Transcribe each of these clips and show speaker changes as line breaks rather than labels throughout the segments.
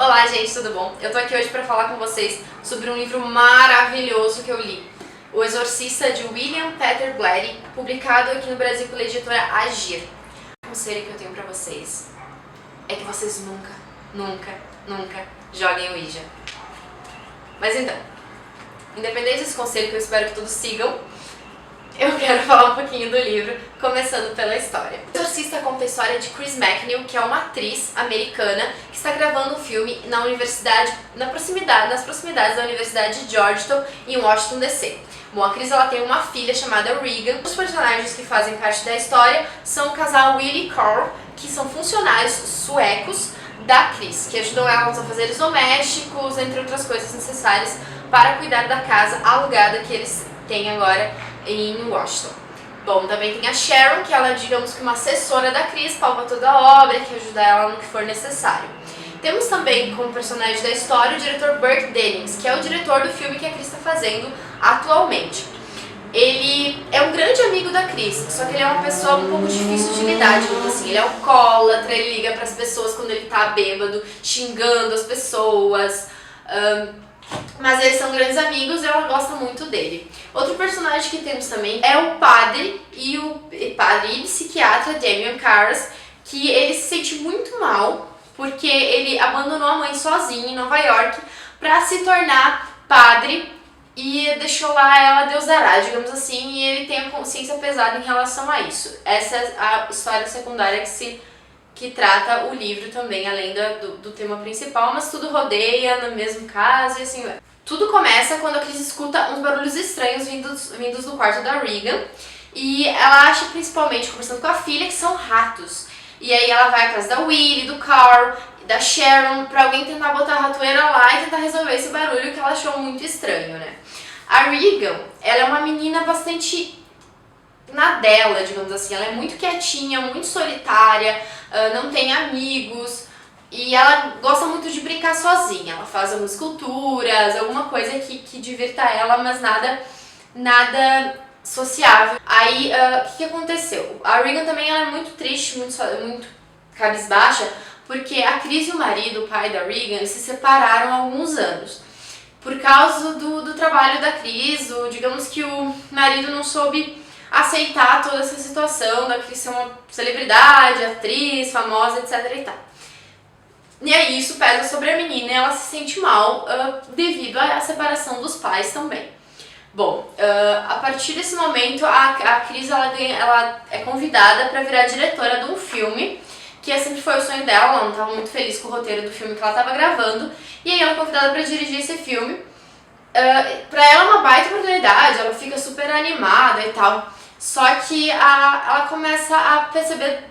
Olá gente, tudo bom? Eu tô aqui hoje pra falar com vocês sobre um livro maravilhoso que eu li, O Exorcista, de William Peter Blatty, publicado aqui no Brasil pela editora Agir. O conselho que eu tenho pra vocês é que vocês nunca joguem o Ouija. Mas então, independente desse conselho, que eu espero que todos sigam, eu quero falar um pouquinho do livro, começando pela história. O Exorcista conta a história de Chris McNeil, que é uma atriz americana que está gravando um filme na universidade, nas proximidades da Universidade de Georgetown, em Washington, D.C. Bom, a Chris ela tem uma filha chamada Regan. Os personagens que fazem parte da história são o casal Will e Carl, que são funcionários suecos da Chris, que ajudam ela nos afazeres domésticos, entre outras coisas necessárias para cuidar da casa alugada que eles têm agora em Washington. Bom, também tem a Sharon, que ela é, digamos que uma assessora da Chris, palpa toda a obra, que ajuda ela no que for necessário. Temos também como personagem da história o diretor Burke Dennings, que é o diretor do filme que a Chris está fazendo atualmente. Ele é um grande amigo da Chris, só que ele é uma pessoa um pouco difícil de lidar, digamos assim. Ele é alcoólatra, ele liga para as pessoas quando ele tá bêbado, xingando as pessoas. Mas eles são grandes amigos e ela gosta muito dele. Outro personagem que temos também é o padre e psiquiatra Damien Karras, que ele se sente muito mal porque ele abandonou a mãe sozinho em Nova York para se tornar padre e deixou lá ela deusará, digamos assim, e ele tem a consciência pesada em relação a isso. Essa é a história secundária que trata o livro também, além do tema principal, mas tudo rodeia no mesmo caso e assim. Tudo começa quando a Chris escuta uns barulhos estranhos vindos do quarto da Regan, e ela acha, principalmente conversando com a filha, que são ratos. E aí ela vai atrás da Willie, do Carl, da Sharon, pra alguém tentar botar a ratoeira lá e tentar resolver esse barulho que ela achou muito estranho, né? A Regan, ela é uma menina bastante na dela, digamos assim. Ela é muito quietinha, muito solitária, não tem amigos e ela gosta muito de brincar sozinha. Ela faz algumas esculturas, alguma coisa que divirta ela, mas nada sociável. Aí, o que aconteceu? A Regan também ela é muito triste, muito cabisbaixa, porque a Chris e o marido, o pai da Regan, eles se separaram há alguns anos. Por causa do trabalho da Chris, digamos que o marido não soube aceitar toda essa situação da Chris ser uma celebridade, atriz, famosa, etc e tal. E aí isso pesa sobre a menina e ela se sente mal devido à separação dos pais também. Bom, a partir desse momento a Chris ela é convidada para virar diretora de um filme, que sempre foi o sonho dela. Ela não estava muito feliz com o roteiro do filme que ela estava gravando, e aí ela é convidada para dirigir esse filme. Pra ela é uma baita oportunidade, ela fica super animada e tal, só que ela começa a perceber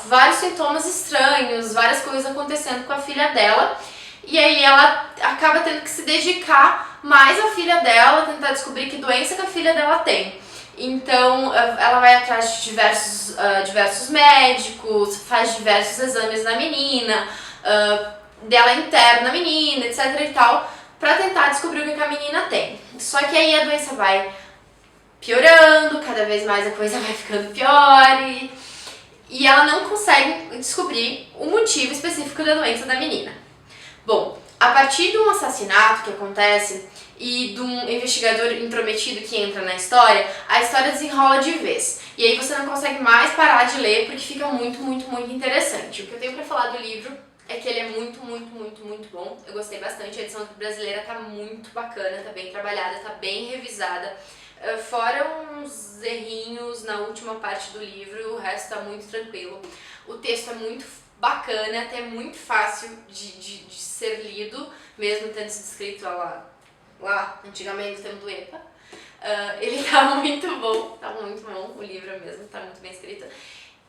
vários sintomas estranhos, várias coisas acontecendo com a filha dela, e aí ela acaba tendo que se dedicar mais à filha dela, tentar descobrir que doença que a filha dela tem. Então ela vai atrás de diversos médicos, faz diversos exames na menina, dela interna na menina, etc e tal, pra tentar descobrir o que a menina tem. Só que aí a doença vai piorando, cada vez mais a coisa vai ficando pior e ela não consegue descobrir o motivo específico da doença da menina. Bom, a partir de um assassinato que acontece e de um investigador intrometido que entra na história, a história desenrola de vez. E aí você não consegue mais parar de ler porque fica muito interessante. O que eu tenho pra falar do livro é que ele é muito bom. Eu gostei bastante, a edição brasileira tá muito bacana, tá bem trabalhada, tá bem revisada. Fora uns errinhos na última parte do livro, o resto tá muito tranquilo. O texto é muito bacana, até muito fácil de ser lido, mesmo tendo sido escrito lá antigamente, no tempo do EPA. Ele tá muito bom, o livro mesmo, tá muito bem escrito.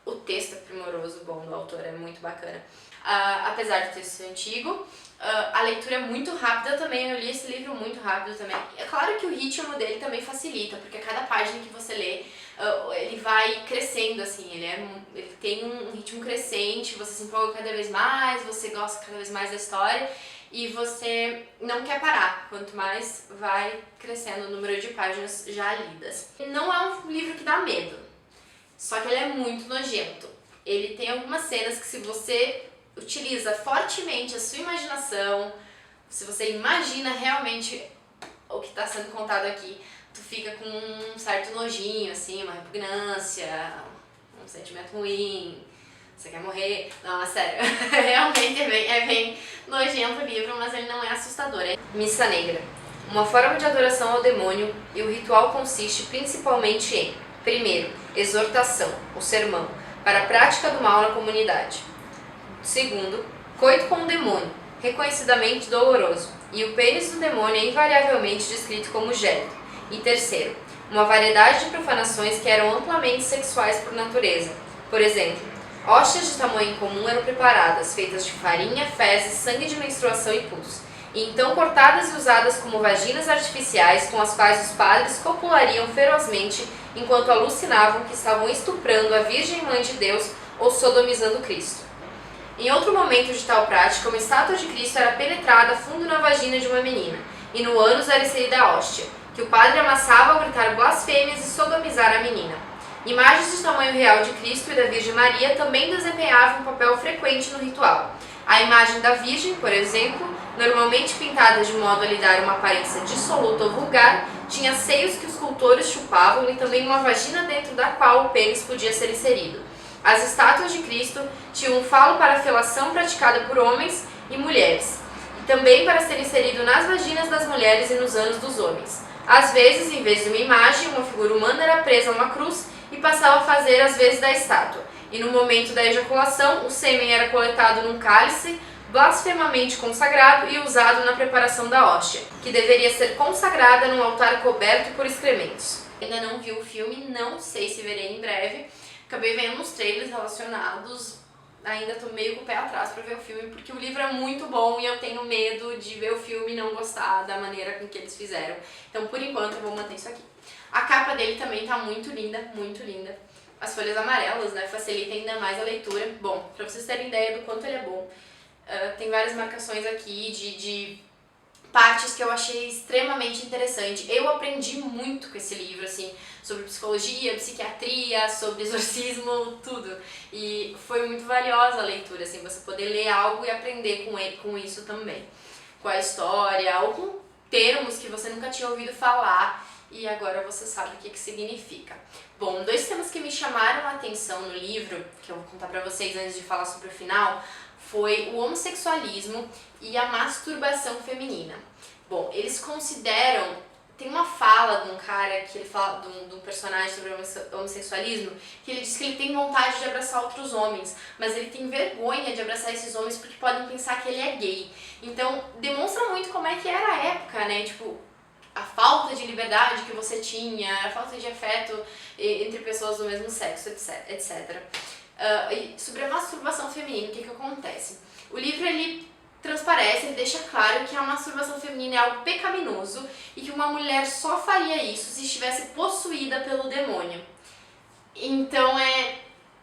O texto é primoroso, bom, do autor é muito bacana. Apesar do texto ser antigo, a leitura é muito rápida também, eu li esse livro muito rápido também. É claro que o ritmo dele também facilita, porque a cada página que você lê, ele vai crescendo, assim, ele tem um ritmo crescente, você se empolga cada vez mais, você gosta cada vez mais da história e você não quer parar, quanto mais vai crescendo o número de páginas já lidas. Não é um livro que dá medo, só que ele é muito nojento. Ele tem algumas cenas que, se você utiliza fortemente a sua imaginação. Se você imagina realmente o que está sendo contado aqui, tu fica com um certo nojinho, assim, uma repugnância, um sentimento ruim, você quer morrer. Não, é sério, realmente é bem nojento o livro, mas ele não é assustador. Missa Negra. Uma forma de adoração ao demônio, e o ritual consiste principalmente em: primeiro, exortação, o sermão, para a prática do mal na comunidade. Segundo, coito com o demônio, reconhecidamente doloroso, e o pênis do demônio é invariavelmente descrito como gélido. E terceiro, uma variedade de profanações que eram amplamente sexuais por natureza. Por exemplo, hóstias de tamanho comum eram preparadas, feitas de farinha, fezes, sangue de menstruação e pus, e então cortadas e usadas como vaginas artificiais com as quais os padres copulariam ferozmente enquanto alucinavam que estavam estuprando a Virgem Mãe de Deus ou sodomizando Cristo. Em outro momento de tal prática, uma estátua de Cristo era penetrada fundo na vagina de uma menina, e no ânus era inserida a hóstia, que o padre amassava ao gritar blasfêmias e sodomizar a menina. Imagens de tamanho real de Cristo e da Virgem Maria também desempenhavam um papel frequente no ritual. A imagem da Virgem, por exemplo, normalmente pintada de modo a lhe dar uma aparência dissoluta ou vulgar, tinha seios que os cultores chupavam e também uma vagina dentro da qual o pênis podia ser inserido. As estátuas de Cristo tinham um falo para felação praticada por homens e mulheres, e também para ser inserido nas vaginas das mulheres e nos ânus dos homens. Às vezes, em vez de uma imagem, uma figura humana era presa a uma cruz e passava a fazer as vezes da estátua. E no momento da ejaculação, o sêmen era coletado num cálice blasfemamente consagrado e usado na preparação da hóstia, que deveria ser consagrada num altar coberto por excrementos. Ainda não vi o filme, não sei se verei em breve. Acabei vendo uns trailers relacionados, ainda tô meio com o pé atrás pra ver o filme, porque o livro é muito bom e eu tenho medo de ver o filme e não gostar da maneira com que eles fizeram. Então, por enquanto, eu vou manter isso aqui. A capa dele também tá muito linda, muito linda. As folhas amarelas, né, facilita ainda mais a leitura. Bom, pra vocês terem ideia do quanto ele é bom, tem várias marcações aqui de partes que eu achei extremamente interessante. Eu aprendi muito com esse livro, assim, sobre psicologia, psiquiatria, sobre exorcismo, tudo. E foi muito valiosa a leitura, assim, você poder ler algo e aprender com isso também. Com a história, ou com termos que você nunca tinha ouvido falar e agora você sabe o que significa. Bom, dois temas que me chamaram a atenção no livro, que eu vou contar pra vocês antes de falar sobre o final, foi o homossexualismo e a masturbação feminina. Bom, eles consideram... Tem uma fala de um cara que ele fala, de um personagem sobre homossexualismo, que ele diz que ele tem vontade de abraçar outros homens, mas ele tem vergonha de abraçar esses homens porque podem pensar que ele é gay. Então, demonstra muito como é que era a época, né? Tipo, a falta de liberdade que você tinha, a falta de afeto entre pessoas do mesmo sexo, etc. E sobre a masturbação feminina, o que acontece? O livro, ele transparece, ele deixa claro que a masturbação feminina é algo pecaminoso e que uma mulher só faria isso se estivesse possuída pelo demônio. Então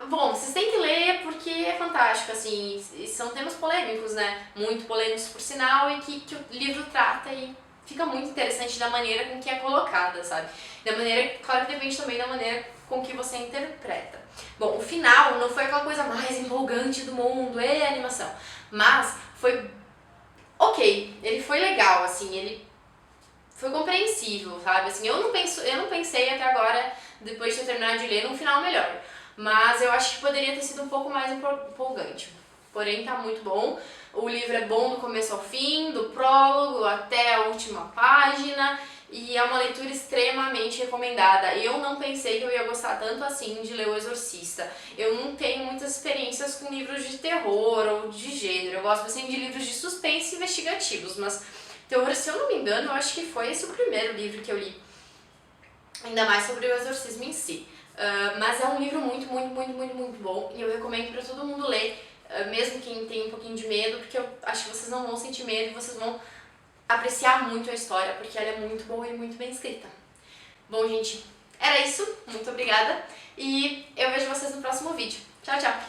bom, vocês têm que ler porque é fantástico, assim, são temas polêmicos, né? Muito polêmicos por sinal, e que o livro trata e fica muito interessante da maneira com que é colocada, sabe? Da maneira, claro que depende também da maneira com que você interpreta. Bom, o final não foi aquela coisa mais empolgante do mundo, animação, mas foi ok, ele foi legal, assim, ele foi compreensível, sabe? Assim, eu não pensei até agora, depois de ter terminado de ler, num final melhor, mas eu acho que poderia ter sido um pouco mais empolgante. Porém, tá muito bom. O livro é bom do começo ao fim, do prólogo até a última página, e é uma leitura extremamente recomendada. Eu não pensei que eu ia gostar tanto assim de ler O Exorcista. Eu não tenho muitas experiências com livros de terror ou de gênero. Eu gosto assim de livros de suspense investigativos, mas terror, se eu não me engano, eu acho que foi esse o primeiro livro que eu li. Ainda mais sobre o exorcismo em si. Mas é um livro muito bom, e eu recomendo para todo mundo ler, mesmo quem tem um pouquinho de medo, porque eu acho que vocês não vão sentir medo e vocês vão apreciar muito a história, porque ela é muito boa e muito bem escrita. Bom, gente, era isso. Muito obrigada e eu vejo vocês no próximo vídeo. Tchau, tchau!